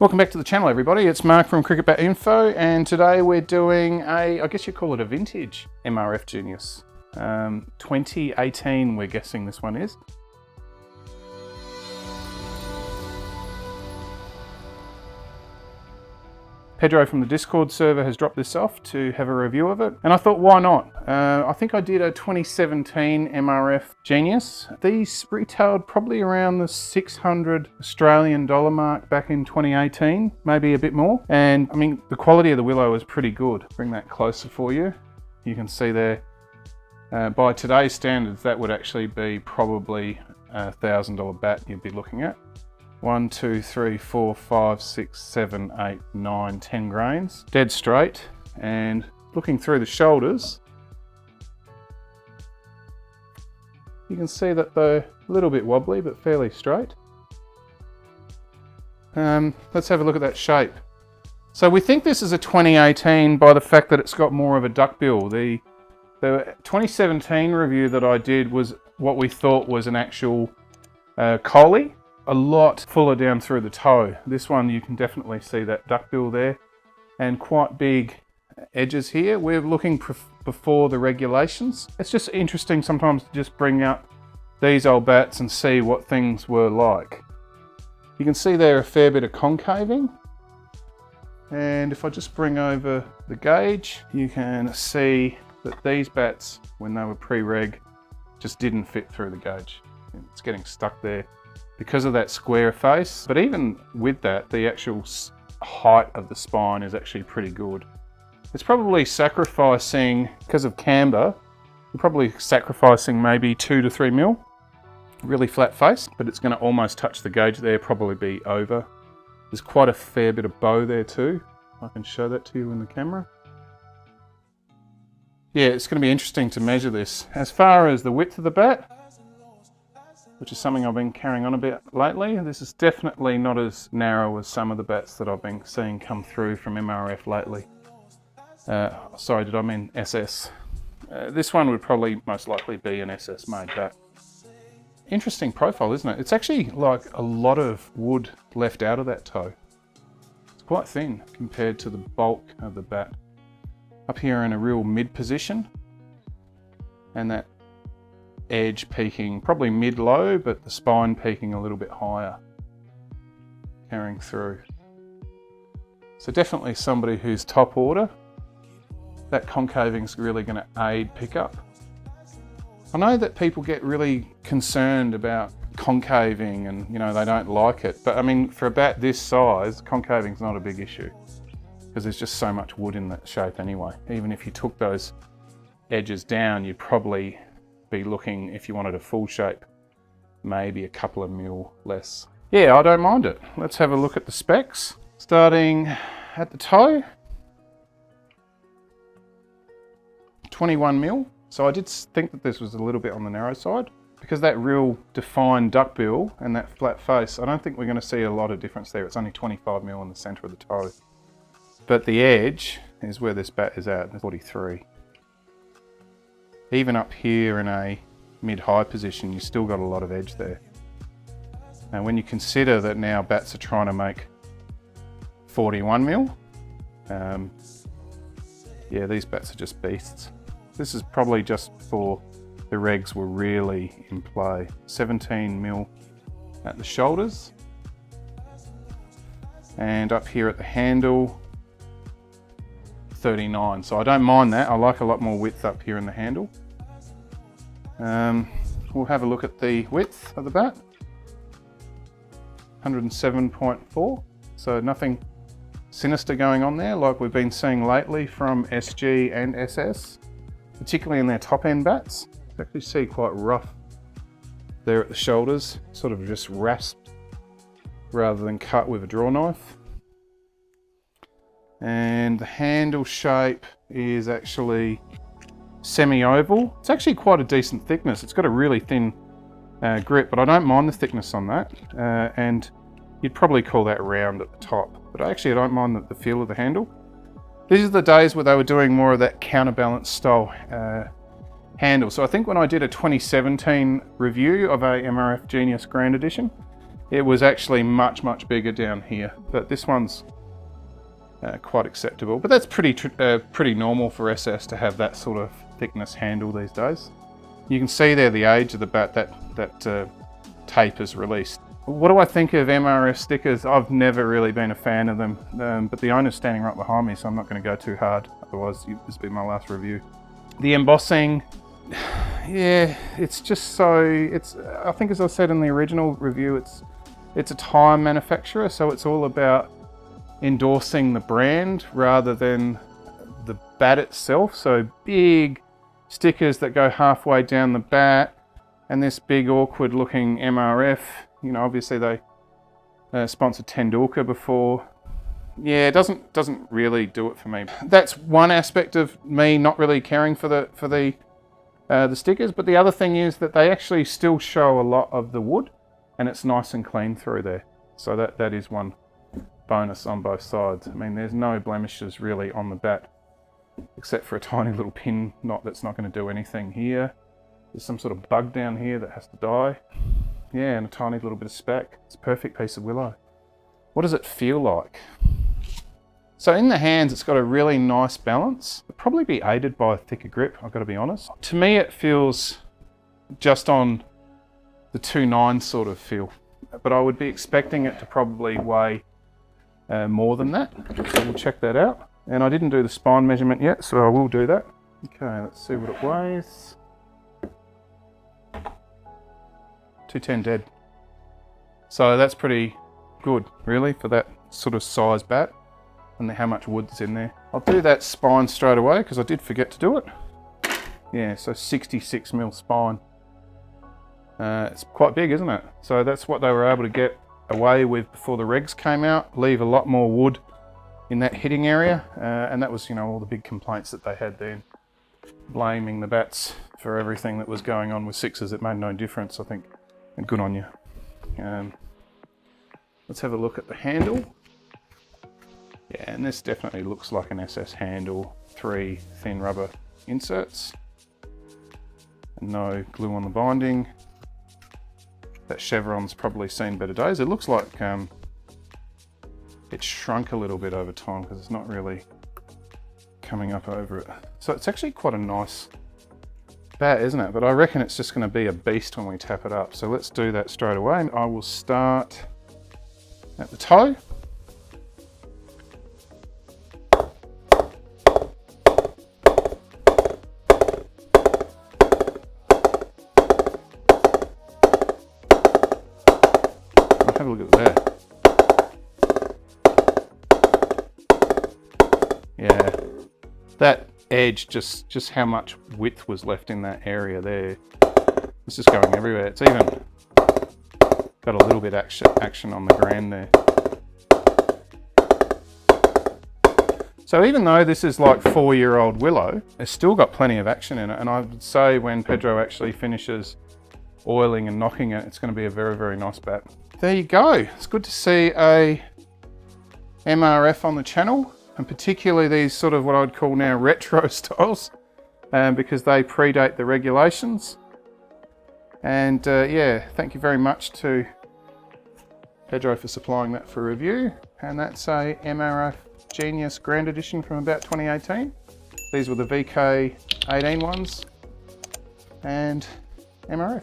Welcome back to the channel, everybody. It's Mark from CricketBatInfo, and today we're doing I guess you call it a vintage MRF Genius. 2018, we're guessing this one is. Pedro from the Discord server has dropped this off to have a review of it, and I thought, why not? I think I did a 2017 MRF Genius. These retailed probably around the $600 Australian mark back in 2018, maybe a bit more. And I mean, the quality of the willow is pretty good. Bring that closer for you. You can see there, by today's standards, that would actually be probably a $1,000 bat you'd be looking at. 1, 2, 3, 4, 5, 6, 7, 8, 9, 10 grains. Dead straight, and looking through the shoulders, you can see that they're a little bit wobbly, but fairly straight. Let's have a look at that shape. So we think this is a 2018 by the fact that it's got more of a duckbill. The 2017 review that I did was what we thought was an actual Kohli. A lot fuller down through the toe. This one, you can definitely see that duckbill there, and quite big edges here. We're looking before the regulations. It's just interesting sometimes to just bring up these old bats and see what things were like. You can see there a fair bit of concaving, and if I just bring over the gauge, you can see that these bats, when they were pre-reg, just didn't fit through the gauge. It's getting stuck there because of that square face. But even with that, the actual height of the spine is actually pretty good. It's probably sacrificing, because of camber, you're probably sacrificing maybe 2 to 3 mil. Really flat face, but it's going to almost touch the gauge there, probably be over. There's quite a fair bit of bow there too. I can show that to you in the camera. Yeah, it's going to be interesting to measure this. As far as the width of the bat, which is something I've been carrying on a bit lately. This is definitely not as narrow as some of the bats that I've been seeing come through from MRF lately. Sorry, did I mean SS? This one would probably most likely be an SS made bat. Interesting profile, isn't it? It's actually like a lot of wood left out of that toe. It's quite thin compared to the bulk of the bat. Up here in a real mid position, and that edge peaking probably mid-low, but the spine peaking a little bit higher, carrying through. So definitely somebody who's top order. That concaving is really going to aid pickup. I know that people get really concerned about concaving and, you know, they don't like it, but I mean, for a bat this size, concaving is not a big issue because there's just so much wood in that shape anyway. Even if you took those edges down, you'd probably be looking, if you wanted a full shape, maybe a couple of mil less. Yeah, I don't mind it. Let's have a look at the specs. Starting at the toe, 21 mil. So I did think that this was a little bit on the narrow side because that real defined duckbill and that flat face, I don't think we're going to see a lot of difference there. It's only 25 mil in the center of the toe. But the edge is where this bat is at, 43. Even up here in a mid-high position, you still got a lot of edge there. Now when you consider that now bats are trying to make 41 mil, yeah, these bats are just beasts. This is probably just before the regs were really in play. 17 mil at the shoulders. And up here at the handle, 39. So I don't mind that. I like a lot more width up here in the handle. We'll have a look at the width of the bat. 107.4. So nothing sinister going on there like we've been seeing lately from SG and SS, particularly in their top end bats. You actually see quite rough there at the shoulders, sort of just rasped rather than cut with a draw knife. And the handle shape is actually semi-oval. It's actually quite a decent thickness. It's got a really thin grip, but I don't mind the thickness on that. And you'd probably call that round at the top, but actually I don't mind the feel of the handle. These are the days where they were doing more of that counterbalance style handle. So I think when I did a 2017 review of a MRF Genius Grand Edition, It was actually much bigger down here, but this one's quite acceptable. But that's pretty normal for SS to have that sort of thickness handle these days. You can see there the age of the bat that tape is released. What do I think of MRF stickers? I've never really been a fan of them, but the owner's standing right behind me, so I'm not going to go too hard. Otherwise, this will be my last review. The embossing, yeah, it's just so, I think as I said in the original review, it's a tire manufacturer, so it's all about endorsing the brand rather than the bat itself. So big stickers that go halfway down the bat, and this big awkward looking MRF. You know, obviously they sponsored Tendulkar before. Yeah, it doesn't really do it for me. That's one aspect of me not really caring for the stickers, but the other thing is that they actually still show a lot of the wood, and it's nice and clean through there. So that is one bonus on both sides. I mean, there's no blemishes really on the bat, except for a tiny little pin knot that's not going to do anything here. There's some sort of bug down here that has to die. Yeah, and a tiny little bit of speck. It's a perfect piece of willow. What does it feel like? So in the hands, it's got a really nice balance. It'll probably be aided by a thicker grip, I've got to be honest. To me, it feels just on the 2.9 sort of feel, but I would be expecting it to probably weigh more than that. So we'll check that out. And I didn't do the spine measurement yet, so I will do that. Okay, let's see what it weighs. 210 dead. So that's pretty good, really, for that sort of size bat and how much wood's in there. I'll do that spine straight away because I did forget to do it. Yeah, so 66mm spine. It's quite big, isn't it? So that's what they were able to get away with before the regs came out. Leave a lot more wood in that hitting area, and that was, you know, all the big complaints that they had then, blaming the bats for everything that was going on with sixes. It made no difference, I think. And good on you. Let's have a look at the handle. Yeah, and this definitely looks like an SS handle. 3 thin rubber inserts. No glue on the binding. That chevron's probably seen better days. It looks like it's shrunk a little bit over time because it's not really coming up over it. So it's actually quite a nice bat, isn't it? But I reckon it's just going to be a beast when we tap it up. So let's do that straight away. I will start at the toe. Have a look at that. Yeah, that edge, just how much width was left in that area there. It's just going everywhere. It's even got a little bit action on the grand there. So even though this is like 4-year-old willow, it's still got plenty of action in it. And I would say when Pedro actually finishes oiling and knocking it, it's going to be a very, very nice bat. There you go. It's good to see a MRF on the channel, and particularly these sort of what I'd call now retro styles, because they predate the regulations. And yeah, thank you very much to Pedro for supplying that for review. And that's a MRF Genius Grand Edition from about 2018. These were the VK18 ones, and MRF.